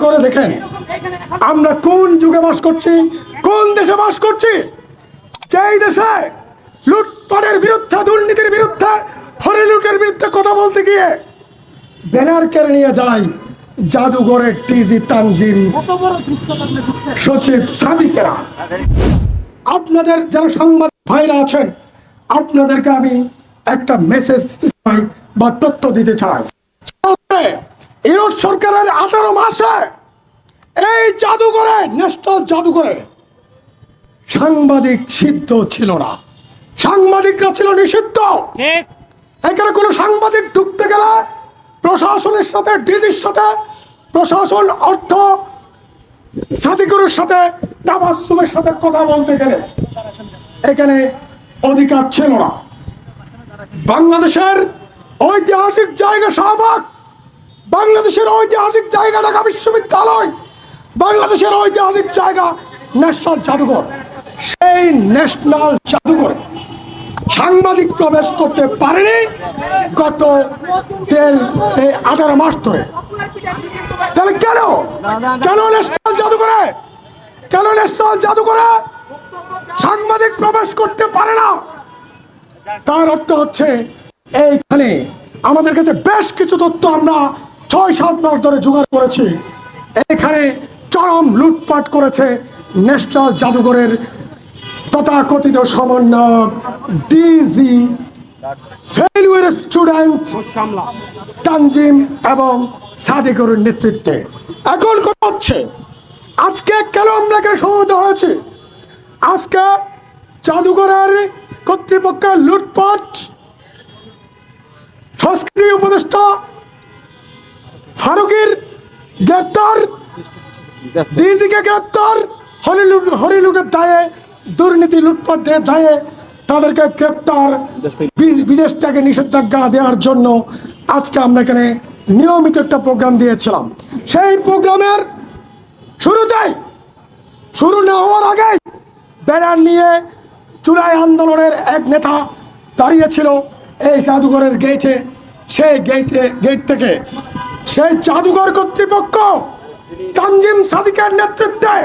করে দেখেন আমরা কোন যুগে বাস করছি, কোন দেশে বাস করছি। যেই দেশে লুটপাটের বিরুদ্ধে, দুর্নীতির বিরুদ্ধে, হরিলুটের বিরুদ্ধে কথা বলতে গিয়ে ব্যানার কেড়ে নিয়ে যায় জাদুঘরের টিজি তানজিম সচিব সাদিকেরা। আপনাদের যারা সাংবাদিক ভাইরা আছেন, আপনাদেরকে আমি একটা মেসেজ দিতে চাই বা তথ্য দিতে চাই। ইউরোপ সরকারের 18 মাসে এই জাদুঘরে, ন্যাশনাল জাদুঘরে সাংবাদিক সিদ্ধ ছিল না, সাংবাদিকরা ছিল নিষিদ্ধ। এখানে কোনো সাংবাদিক ঢুকতে গেলে প্রশাসনের সাথে, ডিজির সাথে, প্রশাসন অর্থ সাদিকুরের সাথে, তাবাসসুমের সাথে কথা বলতে গেলে এখানে অধিকার ছিল না। বাংলাদেশের ঐতিহাসিক জায়গা শাহবাগ, বাংলাদেশের ঐতিহাসিক জায়গা ঢাকা বিশ্ববিদ্যালয়, বাংলাদেশের ঐতিহাসিক জায়গা ন্যাশনাল জাদুঘর। সেই ন্যাশনাল জাদুঘরে সাংবাদিক প্রবেশ করতে পারেনি গত 18 মাস ধরে। তাহলে কেন ন্যাশনাল জাদুঘরে, কেন ন্যাশনাল জাদুঘরে সাংবাদিক প্রবেশ করতে পারে না? তার অর্থ হচ্ছে এইখানে আমাদের কাছে বেশ কিছু তথ্য আমরা 6-7 মাস ধরে জোগাড় করেছি। এখানে চরম লুটপাট করেছে ন্যাশনাল জাদুঘরের তথাকথিত সমন্বয়ক ডিজি ফেইলুয়ার স্টুডেন্ট তানজিম এবং সাদিকুরের নেতৃত্বে। এখন কথা হচ্ছে আজকে কেন আমরা এখানে সমবেত হয়েছি? আজকে জাদুঘরের কর্তৃপক্ষের লুটপাট, সংস্কৃতি উপদেষ্টা ফারুকের গ্রেপ্তার, ডিজিকে গ্রেপ্তার, হরিলুটের দায়ে, দুর্নীতি লুটপাটের দায়ে তাদেরকে গ্রেপ্তার, বিদেশ থেকে নিষেধাজ্ঞা দেওয়ার জন্য আজকে আমরা এখানে নিয়মিত একটা প্রোগ্রাম দিয়েছিলাম। সেই প্রোগ্রামের শুরু না হওয়ার আগেই ব্যানার নিয়ে জুলাই আন্দোলনের এক নেতা দাঁড়িয়েছিল এই জাদুঘরের গেটে। সেই গেট থেকে সেই জাদুঘর কর্তৃপক্ষ তানজিম সাদিকের নেতৃত্বে,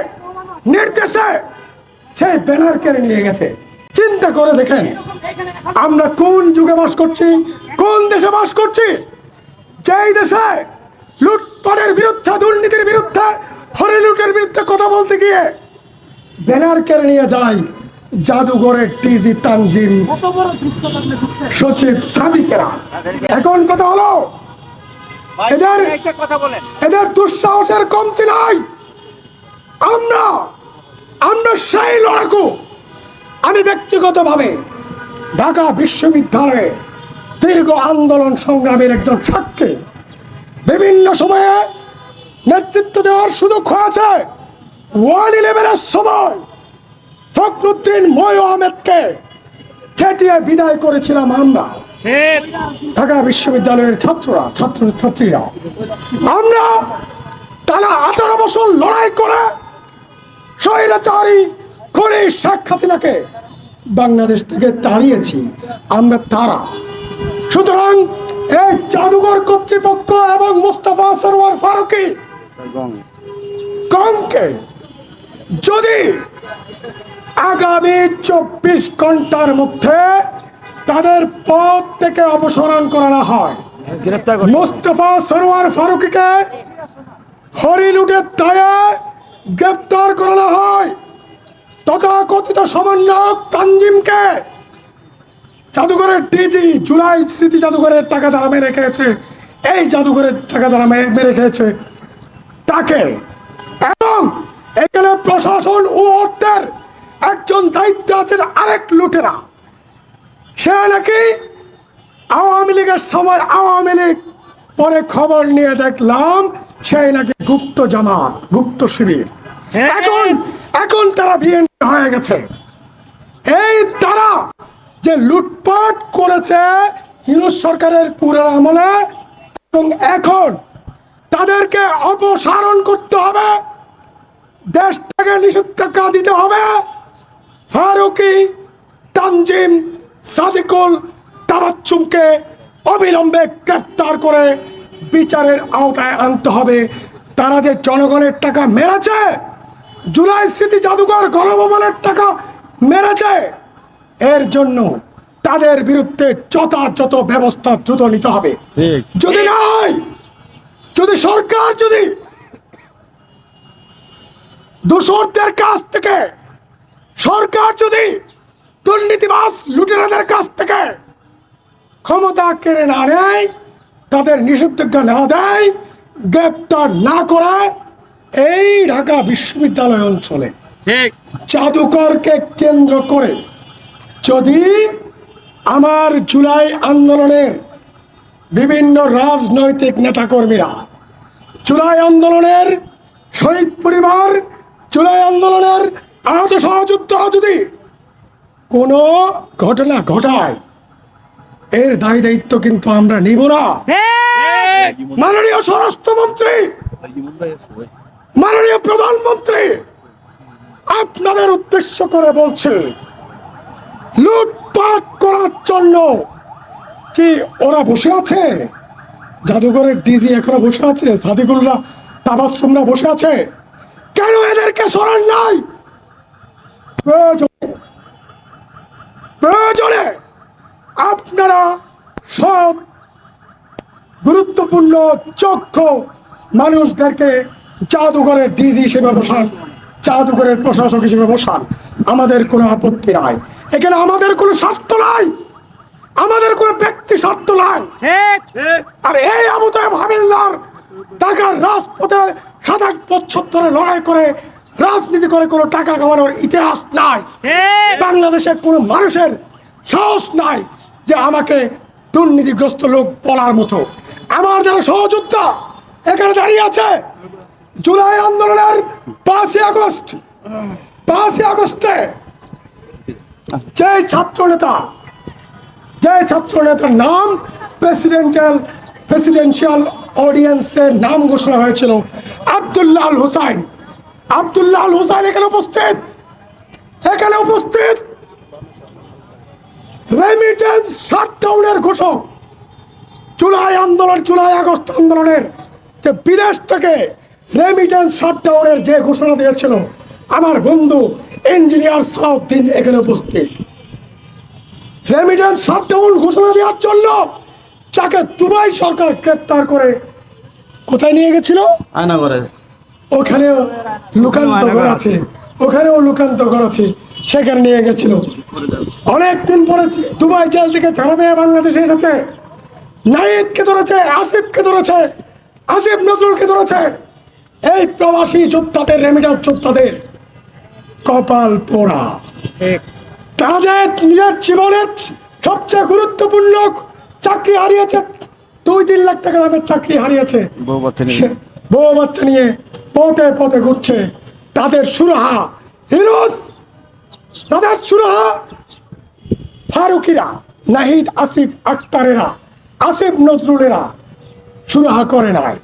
নির্দেশে সেই ব্যানার কেড়ে নিয়ে গেছে। চিন্তা করে দেখেন আমরা কোন যুগে বাস করছি, কোন দেশে বাস করছি। যেই দেশে লুটপাটের বিরুদ্ধে, দুর্নীতির বিরুদ্ধে, হরিলুটের বিরুদ্ধে কথা বলতে গিয়ে ব্যানার কেড়ে নিয়ে যায় জাদুঘরের টিজি তানজিম সচিব সাদিকেরা। এখন কথা হলো এদের দুঃসাহসের কমতি নাই। আমরা সেই লড়াকু। আমি ব্যক্তিগতভাবে ঢাকা বিশ্ববিদ্যালয়ে দীর্ঘ আন্দোলন সংগ্রামের একজন সাক্ষী। বিভিন্ন সময়ে নেতৃত্ব দেওয়ার সুযোগ হয়েছে। 1/11-এর সময় ফখরুদ্দিন ময়ূর আহমেদকে চেটিয়ে বিদায় করেছিলাম আমরা, ঢাকা বিশ্ববিদ্যালয়ের ছাত্রীরা। আমরা টানা 18 বছর লড়াই করে স্বৈরাচারী করে শেখ হাসিনাকে বাংলাদেশ থেকে তাড়িয়েছি আমরা তারা। সুতরাং এই জাদুঘর কর্তৃপক্ষ এবং মোস্তফা সরোয়ার ফারুকী গণকে যদি আগামী 24 ঘন্টার মধ্যে তাদের পদ থেকে অপসারণ করানো হয়, মোস্তফা সরোয়ার ফারুকীকে হরিলুটের দায়ে গ্রেপ্তার করানো হয়, তথাকথিত সমন্বয়ক তানজিমকে জাদুঘরের ডিজি জুলাই স্মৃতি জাদুঘরের টাকা দ্বারা মেরে খেয়েছে, এই জাদুঘরের টাকা দ্বারা মেরে খেয়েছে তাকে, এবং এখানে প্রশাসন ও অর্থের একজন দায়িত্বে আছেন আরেক লুটেরা। সে নাকি আওয়ামী লীগের সময়, আওয়ামী লীগ পরে খবর নিয়ে দেখলাম সে নাকি গুপ্ত জামাত, গুপ্ত শিবির। এখন তারা বিএনপি হয়ে গেছে। এই তারা যে লুটপাট করেছে ইউনূস সরকারের পুরো আমলে, এবং এখন তাদেরকে অপসারণ করতে হবে, দেশ থেকে নিষেধাজ্ঞা দিতে হবে। ফারুকী, তানজিম, সাদিকুল, তাবাচ্চুমকে অবিলম্বে গ্রেপ্তার করে বিচারের আওতায় আনতে হবে। তারা যে জনগণের টাকা মেরেছে, জুলাই স্মৃতি জাদুঘর গণভবনের টাকা মেরেছে, এর জন্য তাদের বিরুদ্ধে যথাযথ ব্যবস্থা দ্রুত নিতে হবে। যদি নাই, যদি সরকার যদি দোষরদের কাছ থেকে, সরকার যদি দুর্নীতিবাজ লুটেরাদের কাছ থেকে ক্ষমতা কেড়ে না নেয়, তাদের নিষেধাজ্ঞা না দেয়, গ্রেপ্তার না করে, এই ঢাকা বিশ্ববিদ্যালয় অঞ্চলে জাদুঘরকে কেন্দ্র করে যদি আমার জুলাই আন্দোলনের বিভিন্ন রাজনৈতিক নেতাকর্মীরা, জুলাই আন্দোলনের শহীদ পরিবার, জুলাই আন্দোলনের আহত সহযোদ্ধারা যদি কোনো ঘটনা ঘটায়, এর দায় দায়িত্ব কিন্তু আমরা নিব না। মাননীয় স্বরাষ্ট্রমন্ত্রী, মাননীয় প্রধানমন্ত্রী, আপনাদের উদ্দেশ্য করে বলছে, লুটপাট করার জন্য কি ওরা বসে আছে? জাদুঘরের ডিজি এখনো বসে আছে, সাদিকুল্লাহ তাবাসসুমরা বসে আছে, কেন এদেরকে সরান নাই? প্রয়োজনে আপনারা সব গুরুত্বপূর্ণ যোগ্য মানুষদেরকে জাদুঘরের ডিজি হিসেবে বসান, জাদুঘরের প্রশাসক হিসেবে বসান, আমাদের কোনো আপত্তি নাই। এখানে আমাদের কোনো স্বার্থ নাই, আমাদের কোনো ব্যক্তি স্বার্থ নাই। আর এই আবু তাহের হাবিলদার ঢাকার রাজপথে 27 বছর ধরে লড়াই করে রাজনীতি করে কোনো টাকা কামানোর ইতিহাস নাই। বাংলাদেশের কোনো মানুষের সাহস নাই যে আমাকে দুর্নীতিগ্রস্ত লোক বলার মতো। আমার যারা সহযোদ্ধা এখানে দাঁড়িয়ে আছে, জুলাই আন্দোলনের 5ই আগস্টে যে ছাত্রনেতার নাম প্রেসিডেন্সিয়াল অডিয়েন্সের নাম ঘোষণা হয়েছিল আব্দুল্লাহ আল হুসাইন। আব্দুল্লাহ আল হুসাইন এখানে উপস্থিত। রেমিটেন্স শাটডাউনের ঘোষক, জুলাই আগস্ট আন্দোলনের যে বিদেশ থেকে রেমিটেন্স শাটডাউনের যে ঘোষণা দিয়েছিল, আমার বন্ধু ইঞ্জিনিয়ার সালাউদ্দিন এখানে উপস্থিত। রেমিটেন্স শাটডাউন ঘোষণা দেওয়ার জন্য যাকে দুবাই সরকার গ্রেপ্তার করে কোথায় নিয়ে গেছিল? আয়নাঘরে। ওখানেও লুকান্তর আছে, সেখানে নিয়ে গেছিল। অনেকদিন পরে দুবাই জেল থেকে ছাড়াবে বাংলাদেশে এসেছে। নাহিদকে ধরেছে, আসিফকে ধরেছে, আসিফ নজরুলকে ধরেছে। এই প্রবাসী যোদ্ধাদের, রেমিটেন্স যোদ্ধাদের কপাল পোড়া। তারা যে নিজের জীবনের সবচেয়ে গুরুত্বপূর্ণ চাকরি হারিয়েছে, 2-3 লাখ টাকা দামের চাকরি হারিয়েছে, বউ বাচ্চা নিয়ে পথে পথে ঘুরছে। তাদের সুরাহা হিরোজ, তাদের সুরাহা ফারুকিরা, নাহিদ, আসিফ আক্তারেরা, আসিফ নজরুলেরা সুরাহা করে নাই।